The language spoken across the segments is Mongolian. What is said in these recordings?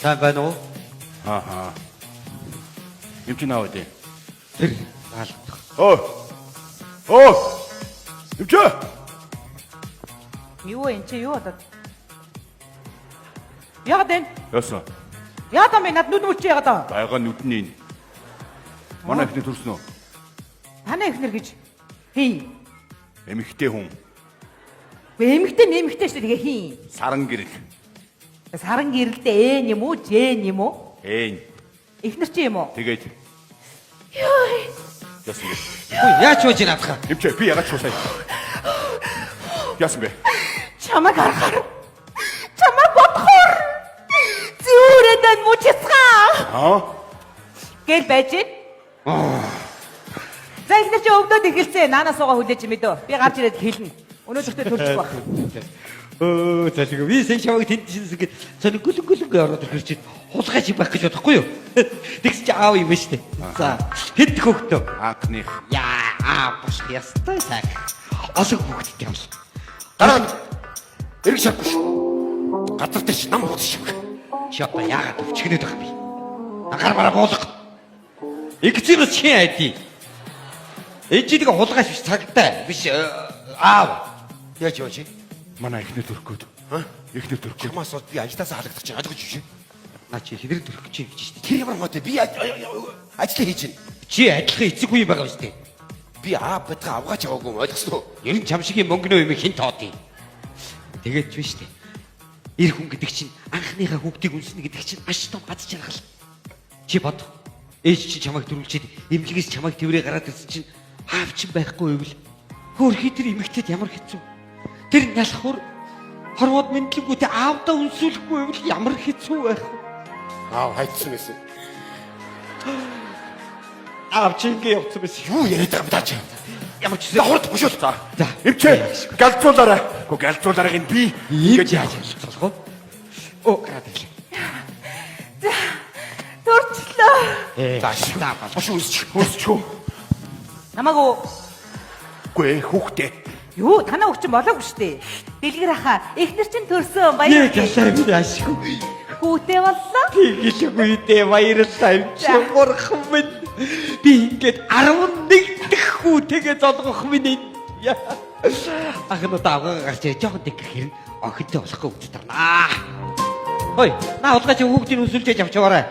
Сайн байна уу? Ааха. Юм чи наваа дээ. Тэр хаалт. Оо. Юм чи? Юу энэ чи юу одоо? Яагаад энэ? Яасан. Яагаад минь над нүд мүч яагаад? Байгаа нүдний энэ. Манай ихний төрсөн үү? Танай ихнэр гэж хий. Эмэгтэй хүн. Эмэгтэй нэмэгтэй шүү тэгээ хий. Саран гэрэл. Саран гэрэлтэй юм уу, Жэн юм уу? Ихнэр чи юм уу? Тэгээд. Ёй. Яасан бэ? Яач вэ наадах? Юм чи би ягаад чуусаа. Яасан бэ? Чамаг харахаар. Чамаг бодохоор. Зүрэдэн мучицгаа. Гэл байж байна. За ихнэр чи өвдөд эхэлсэн. Наанаа суугаа хүлээж мэдөө. Би гарч ирээд хэлнэ. Өнөөдөртөө төрчих баг. Залга би сая чамайг тэнцэнс гээд сони гүлгүлг ороод ирэх чинь хулгай шиг байх гэж бодохгүй юу? Тэгс чи аав юм ба штэ. За хэд хөхтөө? Анхных. Яа, босх ястай цаг. Олог хөхт юм л. Дараа эрг шатгүй. Газар дээр чи нам хуудас шиг. Чи одоо яагаад өвчгнөд байгаа би? Агарбараа буулга. Игцээс чи айди. Ээжийг хулгай биш цагтай биш аав. Яаж яваа чи? Манай ихний төрөхгүйд. Ихний төрөх. Чамаас бол би ажлаас халагдах чинь ажиг жишээ. Наа чи хэдэр төрөх гэж байна штэ. Тэр ямар мод би ажил хийж чинь. Чи адилхан эцэггүй юм байгаа штэ. Би байтга авгаач аваагүй ойлгосноо. Ер нь чам шигийн мөнгөнөө юм хин тоодیں۔ Тэгээд ч биш үү. Ир хүн гэдэг чинь анхныхаа хүүхдийг үнснэ гэдэг чинь маш том гад жаргал. Чи бод. Ээж чи чамайг дөрвөлчээд эмнэлгээс чамайг тэрвэрээ гараад ирсэн чинь аав чинь байхгүй байвал хөөрхий тэр эмэгтэйд ямар хэцүү. Тэр нялхур хорвоод мэдлэгүүтэй аавдаа үнсүүлэхгүй байвал ямар хэцүү байх вэ? Аав хайцсан байсан. Аав чи ингэ явцсан байсан. Юу яриад байгаа юм даа чи? Ямар ч За хурд бушуул. За. Эмчээ галзуулаарай. Гэхдээ галзуулаарайг нь би Ингэж яаж болох вэ? Оо, гараад ирлээ. Төрчлөө. За шаа. Бушуул үсч. Хөөсчөө. Намаагүй Гүй хүүхдээ. юу танаа өгчин болоогүй шүү дээ. Дэлгэр ахаа. Ихнэр чин төрсөн баяр. Ясаа би ашгүй. Хүүтэй боллоо. Гэлгүй дээ баярлалаа юм чи бурхан минь. Би ингээд 11 дэх хүүтэйгээ золгох минь. Ахнаа давгаа гарч жоохон дэг хэрэг охинтой болохгүй үгт тарнаа. Хой, наа улгаач хүүхдийн өсөлж авч яваарай.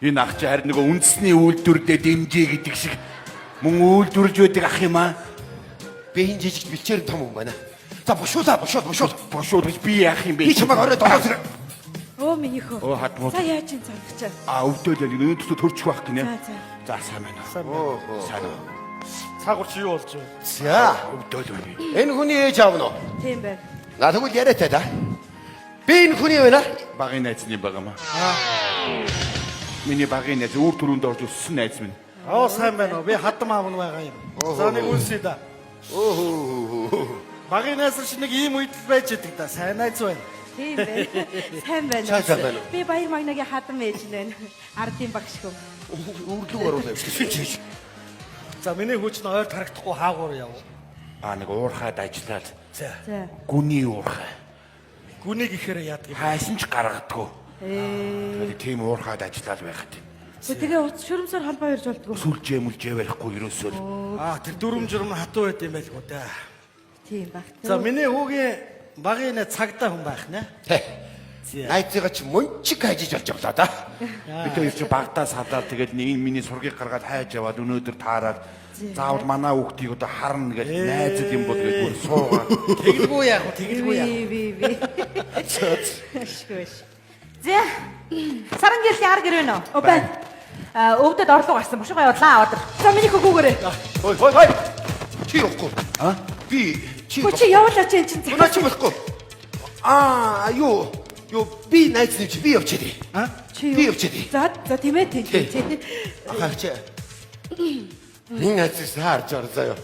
Энэ ах чи харин нөгөө үндэсний үйлдвэрлэлд дэмжээ гэдэг шиг мөн үйлдвэрлэж байдаг ах юм аа. Би энэ жижигт бэлчээр том юм байна. За бушуулаа бушуул. Бошууд гэж би яах юм бэ? Би чамайг орой дороо. Оо минийхөө. Оо хатмууд. За яаж юм цагдчаа. Өвдөөл яг өнөөдөр төрчих байх гинэ. За. За сайн байна. Оо. Сайн. Цаагуур чи юу болж байна? За Өвдөөл байна. энэ хүний ээж аав нь. Тийм байна. На тэгвэл яриатай да. Би энэ хүний байна. Багын найзны багамаа. Миний багын найз өөр төрөнд орж өссөн найз минь. Аа сайн байна уу? Би хадам аав нь байгаа юм. За нэг үнсээ да. Багын найзар чи нэг ийм үйдэл байж идэг да. Сайн найз байна. Тийм байна. Сайн байна. Сайн байна уу? Би баяр магнагийн хадам ээж нь байна. Ардын багш хүн. Үрлэг оруулаа. Шиш. За миний хүүч нь ойр тарагдахгүй хаагуур яв. Нэг уурхайд ажиллаад. За. За. Гүний уурхай. Гүнийг ихээр яадаг юм. Хайсан ч гаргадаггүй. Тэгээд тийм уурхайд ажиллаад байхад. Тэгээ уц шүрмсээр холбоо ярьж болдгоо. Сүлжээ мүлжээ барихгүй ерөөсөө. Тэр дүрм журм хатуу байт юм байлгүй да. Тийм баг. За миний хүүгийн багын цагдаа хүн байх нэ. Найзыгаа чи мөнчиг хайжиж болж явлаа да. Бид хоёр чи багтаа салаад тэгээд нэг миний сургийг гаргаад хайж яваад өнөөдөр таараад заавал манай хүүхдийг одоо харна гэж найзад юм бол гэж бүр суугаад. Тэгэлгүй яах вэ? Тэгэлгүй яах. Би. Ашгүй. За. Саран гэрлийн ар гэр вэ нөө? О байна. Өвдөд орлого гарсан. Бушуугаа явуулаа ордор. За минийхөө гүүгээрээ. Хой. Чи явахгүй. Би чи. Чи явуулаач энэ чинь. Унаа чи болохгүй. Юу би найз нэг чи би явчихъя. Чи Би явчихъя. За тийм ээ тийм. Ахаач. Энэ найзээс харж ор заяа.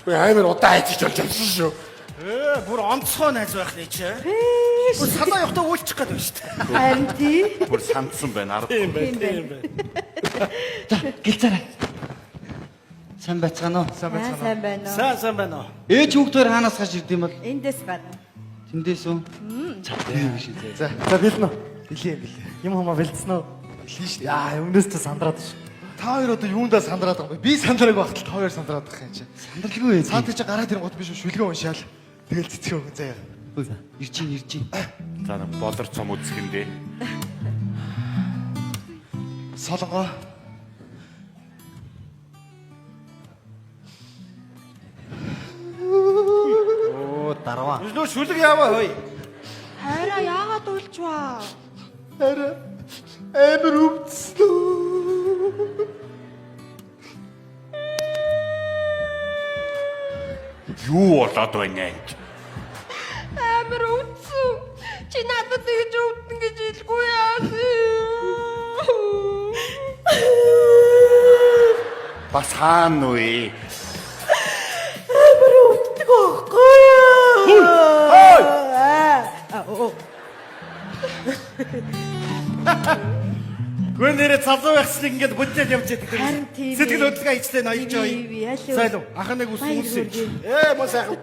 Би амар удаа хайж болж явсан шүү. Бүр онцгой найз байх нэ чи. Бүр санаа явахдаа үүлчих гээд байна шүү дээ. Харин тий. Бүр сандсан байна. Тийм байна. За, гэлцээрэй. Сайн байцгаана уу? Сайн байна уу? Сайн байна уу? Ээж хүүхдээр хаанаас гарч ирд юм бол Эндээс гарна. тэндээс үү? За бэлэн үү? Билээ. Юм хамаа бэлдсэн үү? Билээ шүү дээ. Яа, өмнөөс ч сандраад ш. Та хоёр одоо юундаа сандраад байгаа юм бэ? Би сандраагүй багтал та хоёр сандраад байгаа юм чи. Сандралгүй ээ. Цаат чи гараад ирэн гот биш шүлгэн уншаал. Тэгэл цэцгэн өгөн заяа. Ирж ийн. За нэг болор цом үзэх юм дээ. Солонгоо. Оо, дарва. Нөө шүлэг яваа хөөе. Хайраа яагаад уйлчваа? Арай амар өвдсөн. Юу болоод байна энэ? Амар үтсэн. Чи надад тэгж өвдөн гэж хэлгүй яасан. Бас хаана вэ? Амар өвддөг байхгүй юу? Гүн нэрээ залуу байхсныг ингээд бүдэл явж байдаг. Харин тийм ээ. Сэтгэл хөдлөлгөө ичлээ ноёж Яалаа. ой. Сайлуу. Ахын нэг ус үсэн. Мөн сайхан.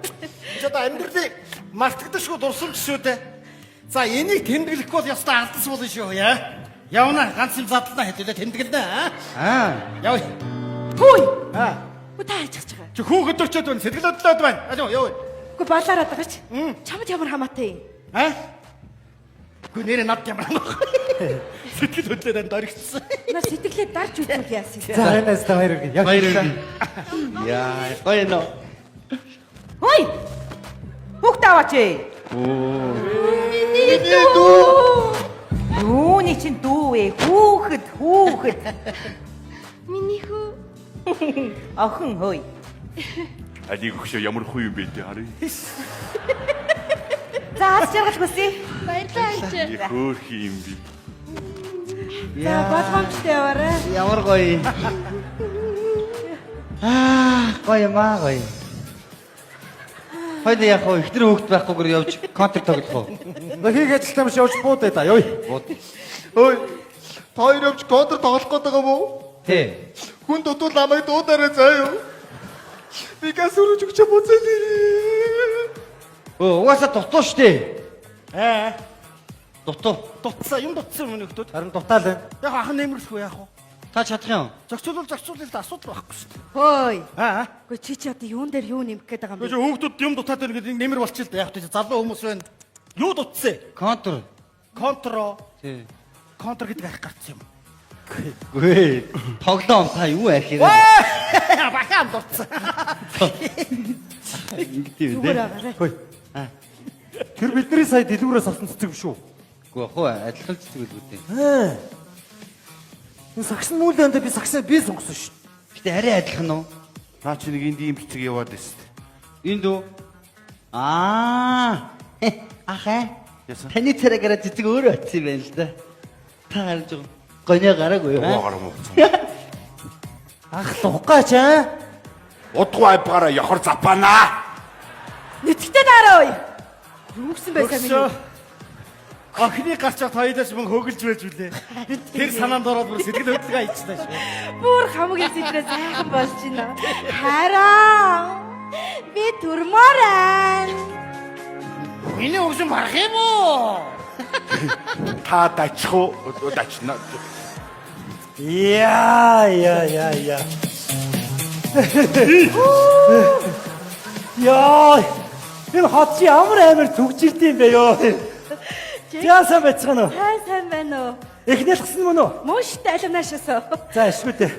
Чи одоо амьдралыг мартагдашгүй дурсамж шүү дээ. За энийг тэмдэглэхгүй бол ястаа алдас болно шүү яа. Явна ганц юм задлаа хэдүүлээ тэмдэглэнэ аа. Яв. Хүй. Гү та хайж байгаа. Чи хүүхэд төрчөөд байна. Сэтгэл хөдлөлд байна. Алуу яв. Гү балаараад байгаа ч. Чамд ямар хамаатай юм? Гүн нэрээ над ямар юм. Сэтгэл хөдлөлд дөрөгцсөн. На сэтгэлээ дарж үзүүл яасан. За энэс та хоёр үг. Яг Яа, гоё нөө. Хүй. Хүүхд аваач ээ. Миний дүү. Юуны чин дүү ээ. Хүүхэд. Миний хүү. Охин хөөе. Алиг өгшөө ямар хүү юм бэ те харъя. За аз жаргал хүсье. Баярлалаа аач. Хөөх юм би. За болгоомжтой яваарай. Ямар гоё. Гоё маа гоё. Хойд яг хоо ихтер хөөхт байхгүйгээр явж контр тоглох уу? хийх ажилтаа маш явж буудаа да. Ёй. Ой. Та хоёр явж контр тоглох гээд байгаа мó? Тий. Хүн дутуу намайг дуудаарай заа юу. Би газ өрөж өгч буцаад ирээ. Угаасаа дутуу штэ. Дутуу. Дутсан юм дутсан юм нөхдөд. Харин дутаал байна. Яг ахын нэмэрлэхгүй яах вэ? Та чадах юм. Зохицуулал л да асуудал байхгүй шүү дээ. Хөөй. Аа. Гү чи одоо юун дээр юу нэмэх гээд байгаа юм Гэхдээ бэ? хүүхдүүд юм дутаад байна гэдэг нэмэр болчихлоо да. Яг ч залуу хүмүүс байна. Юу дутсан? Контр. Контро. Тий. Контр гэдэг арх гарцсан юм. Гүй. Тоглоом та юу архираа? Бахаан дутсан. Ингэдэв Зүгээр дээ. байгаарай. Хөөе. Тэр бидний сая дэлгүүрээс авсан цэцэг биш үү? Гүү хоо адилхан цэцэг л үүдээ. Энэ сагсан мүүлэнд би сагсаа би сонгосон шүү. Гэтэ арай адилхан уу? Наа чи нэг энд ийм цэцэг яваад байсан. Энд үү? Ахаа. Яасан? Таны цараагаараа цэцэг өөрөө очив юм байна л да. Та харж байгаа. Гонио гараагүй юу? Угаагаар мууцсан. Ах лугаач аа. Удгуу авбаараа явахар запаана. Нүцгтэй даарай. Юу гсэн байсан миний? Ахны гарч чад хоёулаас мөн хөглж байж үлээ. Тэр санаанд ороод бүр сэтгэл хөдлөлгөө ичсэн шүү. Бүр хамгийн сэтгэлээ сайхан болж байна. Хараа. Би турмаарай. Миний өгсөн барах юм уу? Та дайчих уу? Дайчна. Яа. Яа. Энэ хот чи ямар амар түгжилт юм бэ ёо. Яасан байцгаана уу? Сайн байна уу? Эхнээс гисэн мөн үү? Мөштэй алимнашаасаа. За ашгүй дээ.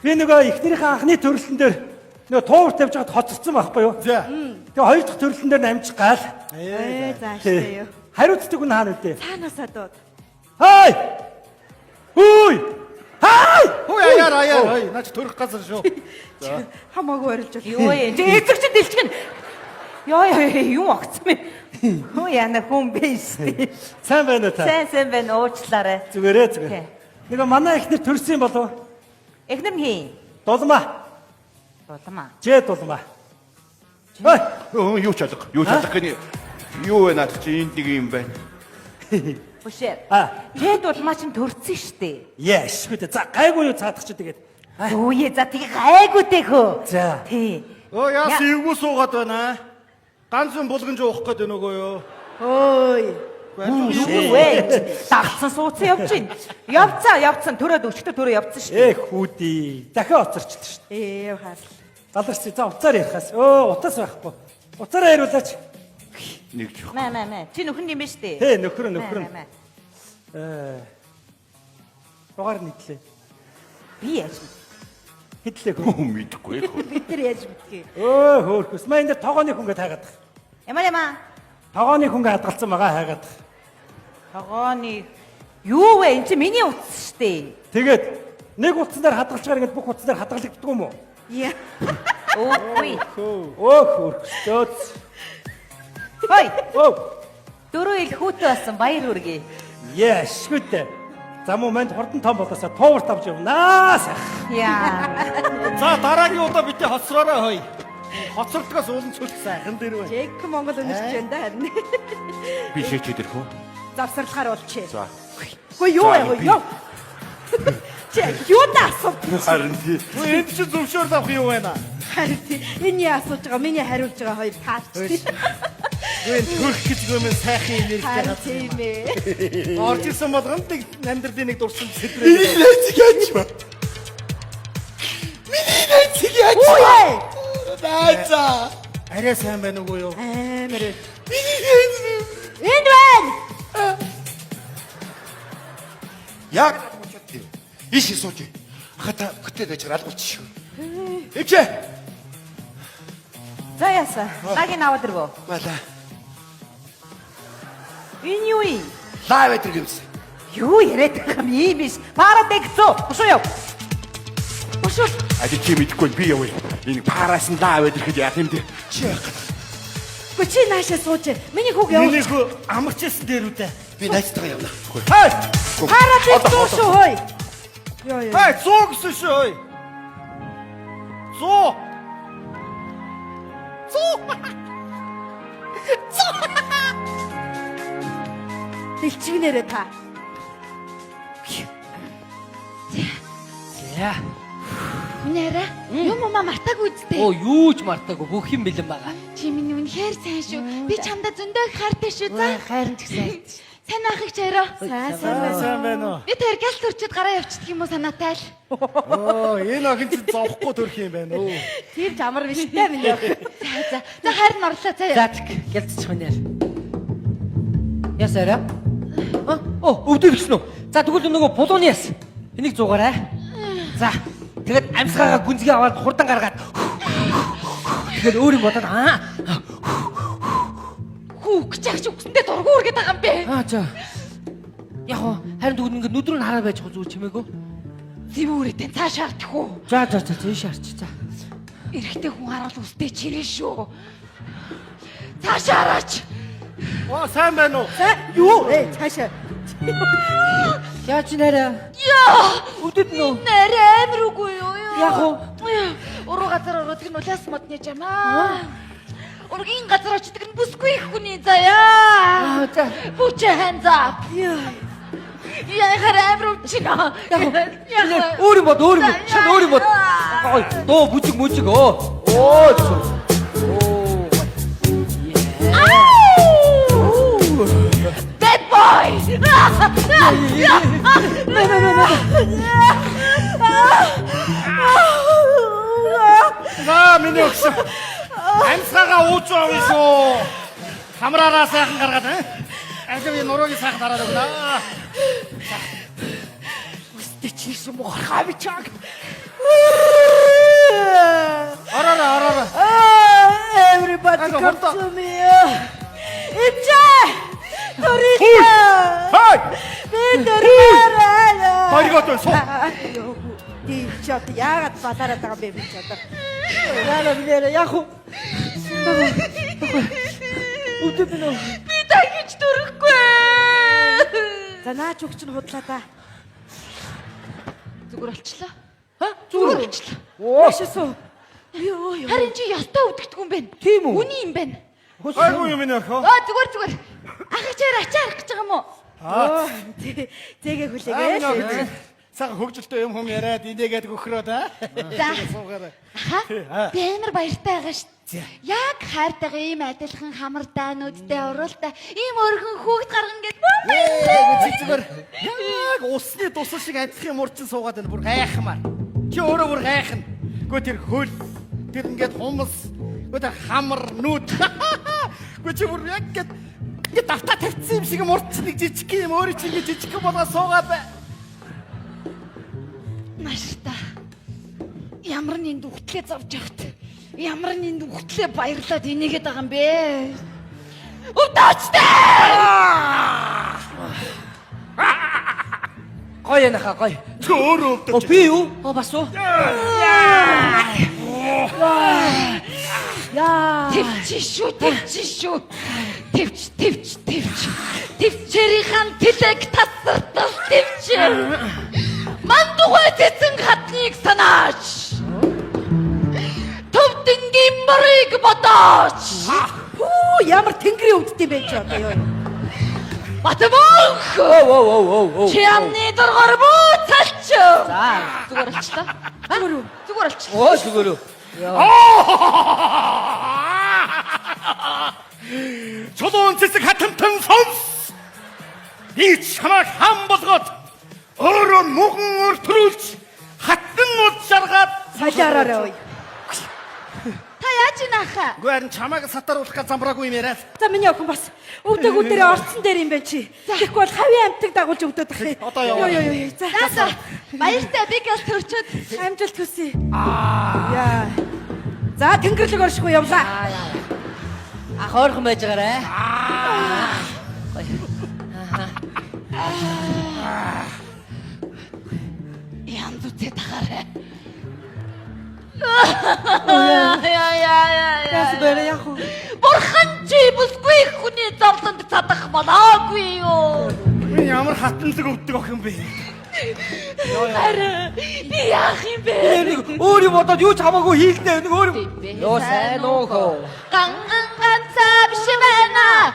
Би нөгөө эхнэрийнхээ анхны төрөлтөн дээр нөгөө туувар тавьж байгаад хоцорсон байхгүй юу? За. Тэгээ хоёр дахь төрөлтөн дээр намжих гал. Зааштай юу. Хариуцдаг хүн хаана үдээ? Цаанаасаа дууд. Хай! Хүй! Хай! Хөөе аяар. Ой, наач төрөх газар шүү. Хамаагүй орилж байна. Юу ээ. Эцэгч дэлчихнэ. Яа юу огцсон бэ? Хөө яна хүн биш. Сайн байна уу та? Сайн байна уучлаарай. Зүгээрээ Окей. зүгээр. Нөгөө манай эхнэр төрсөн юм болов? Эхнэр нь хий. Дулмаа. Дулмаа. Жээ дулмаа. Ой! Юу ч алга. Юу ч алга гэний. Юу вэ наад чи энд нэг юм байна. Бүшээр. А, Жээ дулмаа чинь төрсөн штэ. яашгүй дээ. За гайгүй юу цаадах чи тэгээд. Үе за тийг гайгүй дээ хөө. За. Тий. Өө яас эвгүй суугаад байна. Ганц юм булган жуух гээд байна үгүй юу? Ой. Юу вэ? Дагцсан суудсан явж байна. Явцсан. Төрөөд өчтөр төрөө явцсан шүү. Эх хүүдээ. Дахиад уцарчлаа шүү. Ээ хаас. Заларч за уцаар ярихаас. Утас байхгүй. Уцаараа яриулаач. Нэг ч. Маа. Чи нөхөр юм биш үү? Тэ нөхөр. Рогаар нийтлээ. Би яаж Хэдлээ хөө. Мэдхгүй. Бид нар яаж мэдгээ. Хөөхөс. Маа энэ тогооны хүнгээ таагаад. Ямаа. Тогооны хүнгээ хадгалсан байгаа хайгаад. Тогооны юу вэ? Энд чи миний утас шүү дээ. Тэгээд нэг утаснаар хадгалчаар ингэж бүх утаснаар хадгалагддаг юм уу? Яа. Өөгүй. Хөөхөс. Хой. Оо. Дөрөв ил хүүтэй болсон баяр хүргэе. Яаш гүтээ. За муу манд хурдан том болоосаа тууварт авч явнаа сайх. Яа. За дараагийн удаа битээ хоцроорой хой. Хоцордгоос уулын цөлх сайхан дээр байна. Чек Монгол өнөрч байна да харин. Би шийдэж ирэх үү? Завсарлахаар болчихээ. За. Хөө юу яа. Чи юу таасав? Харин тий. Энд чи зөвшөөрөл авах юу байна? Харин энэ асууж байгаа миний хариулж байгаа хоёр таарч. Гүн төрх гэж гомын сайхан энергитэй Харин хатсан. тийм ээ. Орж ирсэн болгонд нэг амьдралын нэг дурсан сэтрээ. Миний найзыг яаж ба? Миний найзыг яаж ба? Найзаа. Арай сайн байна уу юу? Амар. Миний найз. Энд байна. Яг мочод. Иш сууж. Хата хөтөд байж алгуулчих шүү. Ичээ. За яса. Нагийн аваад ирвөө. Мала. Энэ юу юм? Лайв эдэр гэмсэн. Юу яриад байгаа юм ийм биш. Парад дэкцөө. Бошоо яв. Бошоо. Ади чи мэдхгүй би явъя. Энэ параас нь лаа аваад ирэхэд яа юм бэ? Чи яах вэ? Гү чи наашаа сууж. Миний хүүг явуул. Миний хөө амарчсэн дээр үдэ. Би найзтайгаа явна. Хай! Хараад дэкцөө шүү хой. Яа. Хай, зуу гэсэн шүү хой. Зуу. Дэлчигнэрээ та. За. Нэрэ юм мартаагүй үстэй. Оо юу ч мартаагүй бүх юм бэлэн байгаа. Чи миний үнэхээр сайн шүү. Би чамдаа зөндөө их хайртай шүү. За. Хайрын ч гэсэн. Сайн ах их чараа. Сайн байна уу? Би тэр галт төрчөд гараа явчихдаг юм уу санаатай л. Энэ охин чи зовхгүй төрх юм байна уу? Тийм ч амар биш дээ миний охин. За. За хайр нь орлоо заяа. За тэг гэлцчих юм яа. Ясараа? Өвдөр гисэн үү? За тэгвэл нөгөө булууны яс. Энийг зугаарай. За. Тэгээд амьсгаагаа гүнзгий аваад хурдан гаргаад. Тэгээд өөр юм бодоод Хүүг чагч үгсэндээ дургу үргээд байгаа юм бэ. за. Яг харин тэгвэл ингээд нүдрөө нь хараа байж байгаа зүгээр чимээгүй. Зэвүүрэтэ цаашаа артах уу? За тийш арч. За. Эрэхтэй хүн хараал үстэй чирээ шүү. Цаашаа араач. Оо сайн байна уу? Юу? Цаашаа. Яаж нэрэ? Яа! Үдэд нөө. Нэр амир үгүй юу? Яг уу? Уруу газар ороод гин улаас модны жамаа. Ургийн газар очдог нь бүсгүй их хүний заяа. За. Put your hands up. Яа хараа амир үчинаа. Өөр юм бод. Шин өөр юм бод. Ой, доо бүжиг оо. Bad boy. За миний өгсөн. Амьсгаагаа ууж авъя шүү. Хамраараа сайхан гаргаад ажив энэ нуруугийн сайхан дараад өгнө. Үстэй чи юм уу хараа би чаг. Ороо. Everybody Ага, come хурдан. to me. Ичээ. Төрийчээ. Хай! Би төрөөрэй. Хоёргоо суу. Ди чот яагаад балаараад байгаа бэ би чад. Яа нэр яг уу. Үдэд нөө. Би дахиж төрөхгүй. За наач өгч нь худлаа та. Зүгээр болчлоо. Зүгээр. болчлоо. Өөшөөсөө. Йоо. Харин чи ястаа үдэгдэх юм байна. Тийм үү? Үний юм байна. Айгуу юм энэ охин. Зүгээр. Ах чаар ачаарах гэж байгаа юм уу? Зээгээ хүлээгээ. Цаг хөгжилтэй юм хүм яриад инээгээд өгөхрөөд аа. За. Суугаарай. Би амар баяртай байгаа шүү дээ. Яг хайртайгаа ийм адилхан хамар даануудтай уруултай ийм өргөн хүүхд гарган гээд Зүгээр. Яг усны тусал шиг адилхан мурчин суугаад байна. Бүр гайхмаар. Чи өөрөө бүр гайхна. Гэхдээ тэр хөл, тэр ингээд хумс, тэр хамар нүүд. Гэхдээ чи бүр яг ингээд давтаа тавьчихсан юм шиг мурчин нэг жижиг юм өөрөө чи ингээд жижиг болгоо суугаад бай. Машта. Ямар нэг үхтлээ зовж явт. Ямар нэг үхтлээ баярлаад инээгээд байгаа юм бэ? Өвдөцтэй! Гоё наха гоё. Чи өөрөө өвдөж. Би юу? Бас уу? Яа. Төвч шүү. Төвчэрийн тэлэг тасартал төвч. Мандугай цэцэн хатныг санаач. Төвдөнгийн мөрийг бодооч. Хүү ямар тэнгэрийн өвддөй байж байгаа юу? Батбог. Оо. Чи амны дургар бууцалч. За, Зүгээр болчлаа. Зүгээр болчлаа. оо зүгээр үү. Чулуун цэцэг хатамтан сонс. Би чамайг хам болгоод өөрөө муган өртрүүлж хатан уд жаргаад Салиараарай ой. Та яаж ийнаха? Үгүй харин чамайг сатаруулах гэж замбраагүй юм яриад. За миний охин бас өвдөг үдэрээ орцсон дээр юм байна чи. Тэгэхгүй бол хавийн амтыг дагуулж өвдөд ах. Одоо яваа. Йоо. За. Баяртай би гал төрчөөд Амжилт хүсье. Яа. За тэнгэрлэг оршихгүй явлаа. Ах ойрхон байж байгаарэ. янз үтэй тахаарай. Яс бэрэ яах вэ? Бурхан чи бүсгүй хүний зовлонд цадах болоогүй юу? Би ямар хатанлаг өвдөг ох юм бэ? Арай би яах юм бэ? Нэг өөрийн бодоод юу ч хамаагүй хийлдэ. Нэг өөр. Йоо сайн уу хөө. Ганган ганцаа биш байна.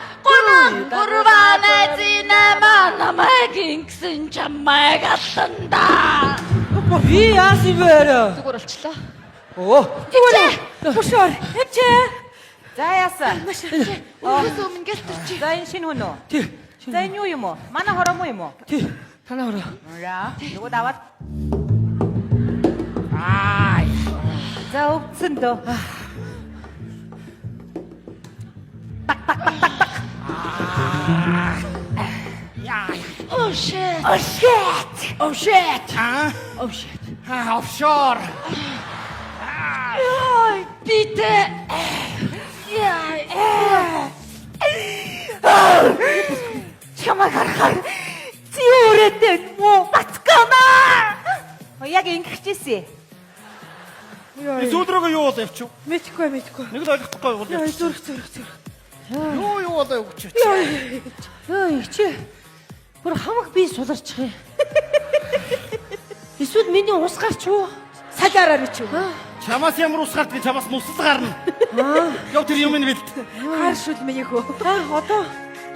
Гурвана зинама намайг ингэсэн чамайг алсандаа. Би яасан бэ? Зүгээр болчлоо. Оо. Бушоор. Хэмчээ. За яасан. Өөс өмнө гэлтэрч. За энэ шинэ хүн үү? Тий. За энэ юу юм уу? Манай хором уу юм уу? Тий. Танаа ороо. За нөгөө даваад. За өвдсөн дөө. Oh shit. Offshore. Яй, битэ. Яй. Чамайг харахаар зиүрэтэн муу бацкана. Яг ингэхчихсэн. Би сүүлрөөгөө юу болоо явчих. Мэдхгүй. Нэг л ойлгохгүй бол. Яа зүрх. Юу болоо өгч. Ой чи. Бүр хамаг би суларчих юм. Эсвэл миний ус гарч уу? Салиараар чи. Чамаас ямар ус гардгийг чамаас мусал гарна. Яв тэр юм бэлт. Харшул миний хөө. Одоо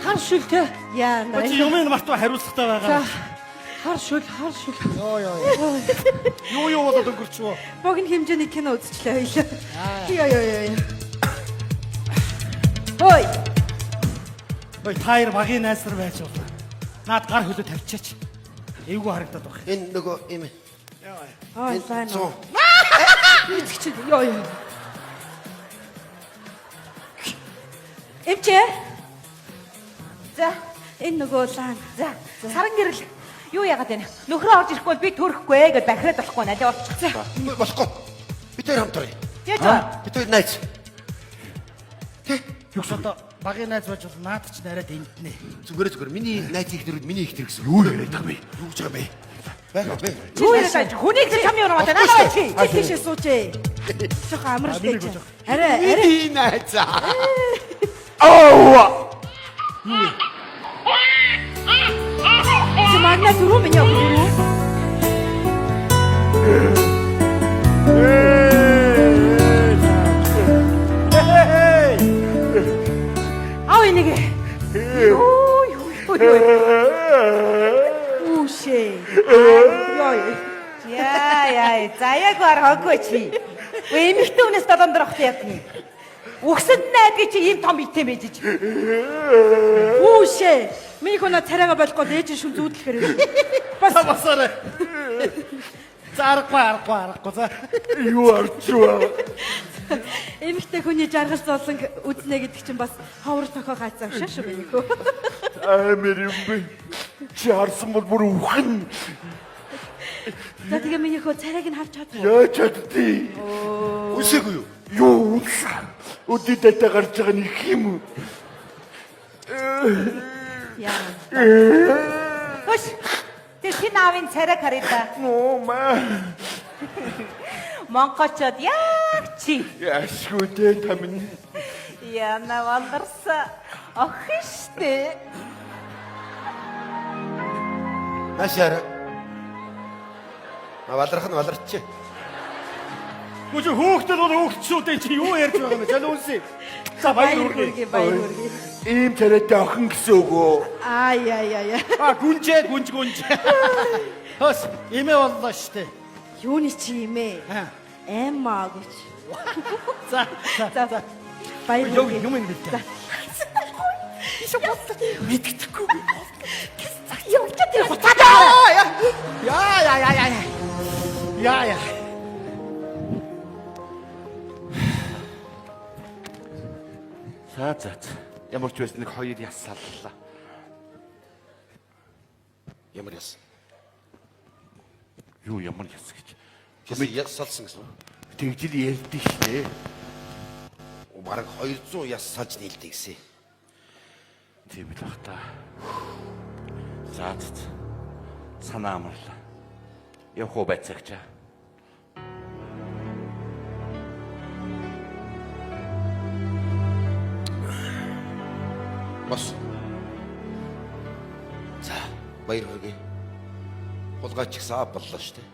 хар шүлтэй. Яа наа. Чи юм мартаа хариуцлагатай байгаа. Хар шүл. Юу болоод өнгөрчвөө. Богино хэмжээний кино үзчихлээ хоёлаа. Йоо. Хой. Ой тайр багийн найсар байж болно. Наад гар хөлөө тавьчаач. Эвгүй харагдаад баг. Энэ нөгөө юм. Ой сайн уу. Зун. Йоо. Эмчээ. За энэ нөгөө лаан. За саран гэрэл. Юу яагаад байна? Нөхрөө орж ирэхгүй бол би төрөхгүй гэж бахираад болохгүй надад болчихсон. Болохгүй. Бид хоёр хамтраа. Яаж вэ? Бид хоёр найз. Юус одоо багийн найз байж бол наад ч нараад энднэ. Зүгээр. Миний найз их дөрөд миний их дэр гэсэн. Юу яриад байгаа бэ? Юу гэж байгаа бэ? Байгаа бэ? Юу яриад байж? Хүнийг ч юм яваад байна. Надад чи. Тийшээ суучээ. Жохо амарч байж. Арай. найз. Магнат руу миний охин руу. Ау энийг. Юу. Ушээ. Яа, за яг аргагүй чи. Вэ эмэгтэй хүнээс долондорох яатна. Үгсэнд найдгийг чи ийм том итэм байж чи. Үүшээ. Миний хоноо царайгаа болгоод ээж шүн зүүдлэхээр. Басараа. Зарахгүй за. Юу арчваа. Эмэгтэй хүний жаргал зовлон үзнэ гэдэг чинь бас ховор тохоо хайцаа шүү шүү миний хөө. Амар юм бэ. Чи харсан бол бүр үхэн. За тэгээ миний хөө царайг нь харж чадах уу? Яаж чаддгийг. Үсээгүй юу? Юу өдөртөө гарч байгаа нэг юм. Яа. Хош. Тэр чи наавын царай хараа. Ноо маа. Монголчууд яг чи. Яшгүйтэй тамин. Яна вандарса. Ах штэ. Машара. Валрах нь валарч. Гүж хөөхтөл бол хөөхчүүдээ чи юу ярьж байгаа юм бэ? Залуунси. За баяр хүргэе. Баяр хүргэе. Ийм царайтай охин гэсэн үг үү? Аа. Гүнжээ. Хос имээ боллоо штэ. Юуны чи юм ээ? Эмма гэж. За. Баяр хүргэе. Юм юм битээ. Мэддэхгүй. Яа. За. Ямар ч байсан нэг хоёр яссааллаа. Ямар яс? Юу ямар яс гэж. Яс салсан гэсэн. Тэгжил ярьдээ шээ. Бараг 200 яс салж нийлдэг гэсэн. Тийм л бах та. За. Санаа амарлаа. Явах уу байцаагчаа. Бас. За, баяр хүргэе. Хулгайч гэсэн ав боллоо шүү дээ.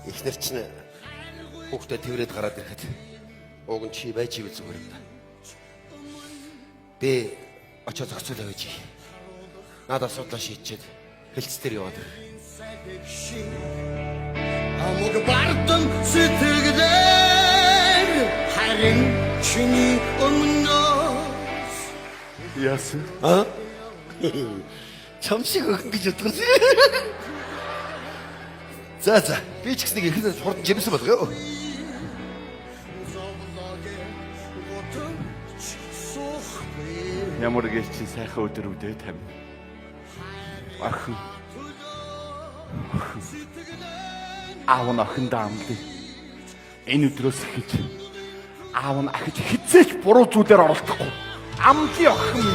Эхнэр чинь хүүхдээ тэрвэрэд гараад ирэхэд ууг нь чи байж ивэл зүгээр юм да. Би очоод зохицуулаа гэж. Надад асуудлаа шийдчихэд хэлц дээр яваад ир. Амог бардам сэтгэлээр харин чиний өмнөөс Яасан? Чамшиг өхөн гэж утгаас. За, би ч гэсэн нэг ихэнх хурдан жимсэн болгоё. Ямар гэж чи сайхан өдөр үдээ тамин. Охин. Аав нь охиндоо амлаа. Энэ өдрөөс эхэж аав нь ахиж хизээч буруу зүйлээр оролдохгүй. Амлын охин.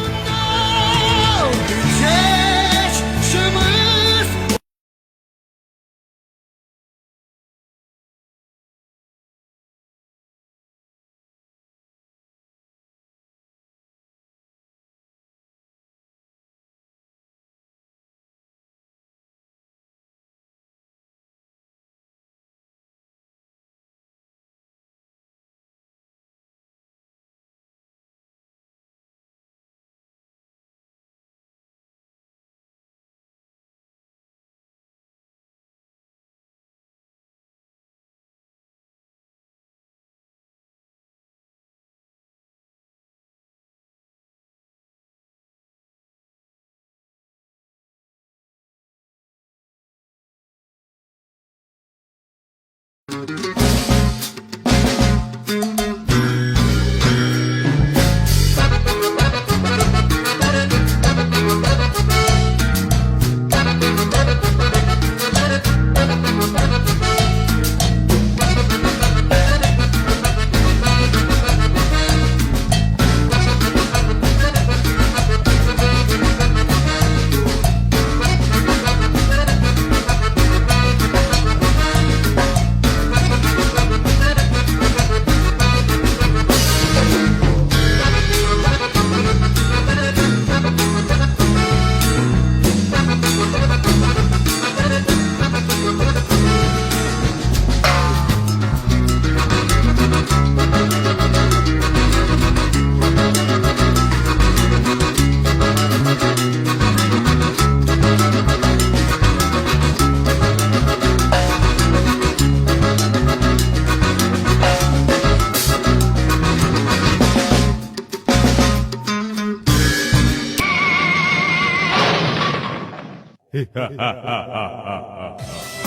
Ха ха ха ха ха.